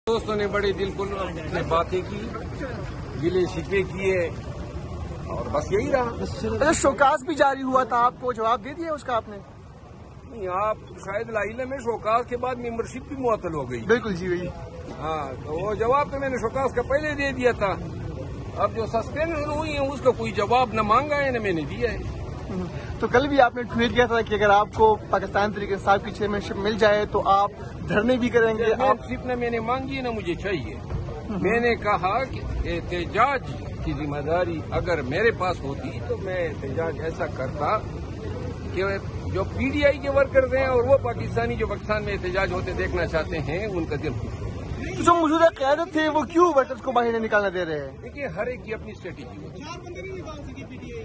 دوستوں نے بڑے دل کو باتیں کی، گلے شکوے کیے اور بس یہی رہا۔ شوکاز بھی جاری ہوا تھا، آپ کو جواب دے دیا اس کا آپ نے؟ نہیں، آپ شاید لاحلہ میں شوکاز کے بعد ممبرشپ بھی معطل ہو گئی۔ بالکل جی وہی۔ ہاں، تو وہ جواب تو میں نے شوکاز کا پہلے دے دیا تھا۔ اب جو سسپینشن ہوئی ہے اس کا کوئی جواب نہ مانگا ہے نہ میں نے دیا ہے۔ تو کل بھی آپ نے ٹویٹ کیا تھا کہ اگر آپ کو پاکستان تحریک انصاف کی چیئرمین مل جائے تو آپ دھرنے بھی کریں گے۔ چیئرمین نہ میں نے مانگی نہ مجھے چاہیے۔ میں نے کہا کہ احتجاج کی ذمہ داری اگر میرے پاس ہوتی تو میں احتجاج ایسا کرتا کہ جو پی ڈی آئی کے ورکرز ہیں اور وہ پاکستانی جو پاکستان میں احتجاج ہوتے دیکھنا چاہتے ہیں ان کا دل خوش ہو۔ جو موجودہ قیادت تھے وہ کیوں ورکرز کو باہر نہیں نکالنا دے رہے ہیں؟ دیکھیے، ہر ایک کی اپنی اسٹریٹجی ہوتی ہے۔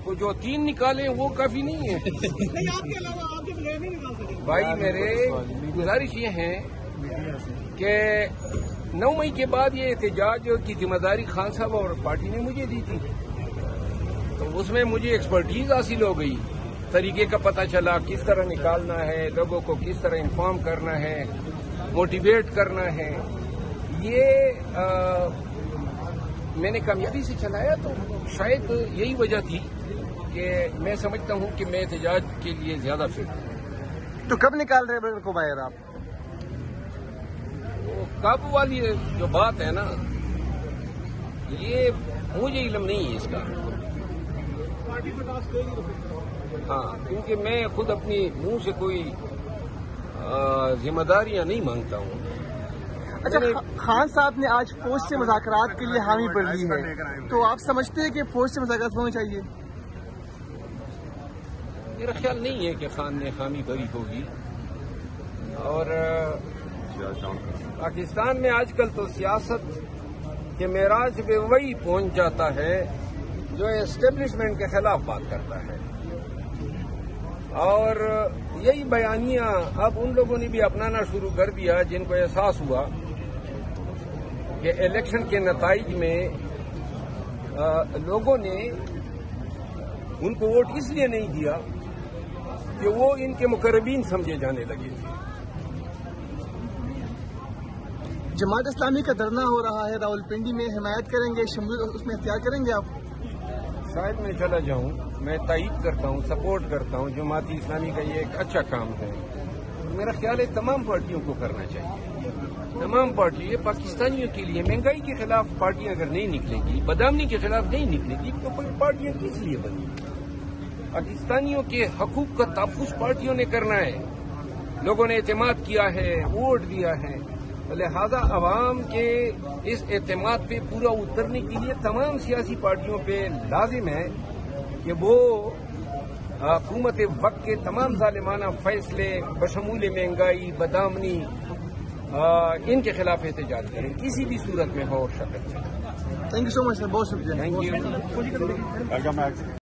وہ جو 3 نکالے وہ کافی نہیں ہے۔ بھائی میرے گزارش یہ ہے کہ 9 مئی کے بعد یہ احتجاج کی ذمہ داری خان صاحب اور پارٹی نے مجھے دی تھی، تو اس میں مجھے ایکسپرٹیز حاصل ہو گئی، طریقے کا پتہ چلا کس طرح نکالنا ہے، لوگوں کو کس طرح انفارم کرنا ہے، موٹیویٹ کرنا ہے۔ یہ میں نے کامیابی سے چلایا، تو شاید یہی وجہ تھی کہ میں سمجھتا ہوں کہ میں احتجاج کے لیے زیادہ فٹ ہوں۔ تو کب نکال رہے ورکر کو باہر آپ؟ وہ کب والی جو بات ہے نا، یہ مجھے علم نہیں ہے اس کا۔ ہاں، کیونکہ میں خود اپنی منہ سے کوئی ذمہ داریاں نہیں مانگتا ہوں۔ اچھا، خان صاحب نے آج فوج سے مذاکرات کے لیے حامی بھر لی ہے، تو آپ سمجھتے ہیں کہ فوج سے مذاکرات ہونے چاہیے؟ میرا خیال نہیں ہے کہ خان نے حامی بھری ہوگی، اور پاکستان میں آج کل تو سیاست کے معراج پہ وہی پہنچ جاتا ہے جو اسٹیبلشمنٹ کے خلاف بات کرتا ہے، اور یہی بیانیہ اب ان لوگوں نے بھی اپنانا شروع کر دیا جن کو احساس ہوا کہ الیکشن کے نتائج میں لوگوں نے ان کو ووٹ اس لیے نہیں دیا کہ وہ ان کے مقربین سمجھے جانے لگے تھے۔ جماعت اسلامی کا دھرنا ہو رہا ہے راولپنڈی میں، حمایت کریں گے، شمولیت اس میں اختیار کریں گے آپ؟ شاید میں چلا جاؤں، میں تائید کرتا ہوں، سپورٹ کرتا ہوں۔ جماعت اسلامی کا یہ ایک اچھا کام ہے، میرا خیال ہے تمام پارٹیوں کو کرنا چاہیے۔ تمام پارٹی پاکستانیوں کے لیے، مہنگائی کے خلاف پارٹیاں اگر نہیں نکلیں گی، بدامنی کے خلاف نہیں نکلیں گی، تو کوئی پارٹیاں کس لیے بنی؟ پاکستانیوں کے حقوق کا تحفظ پارٹیوں نے کرنا ہے۔ لوگوں نے اعتماد کیا ہے، ووٹ دیا ہے، لہذا عوام کے اس اعتماد پہ پورا اترنے کے لیے تمام سیاسی پارٹیوں پہ لازم ہے کہ وہ حکومت وقت کے تمام ظالمانہ فیصلے بشمول مہنگائی، بدامنی، ان کے خلاف احتجاج کریں، کسی بھی صورت میں ہو اور شکل سے۔ تھینک یو سو مچ سر، بہت شکریہ۔ Thank you.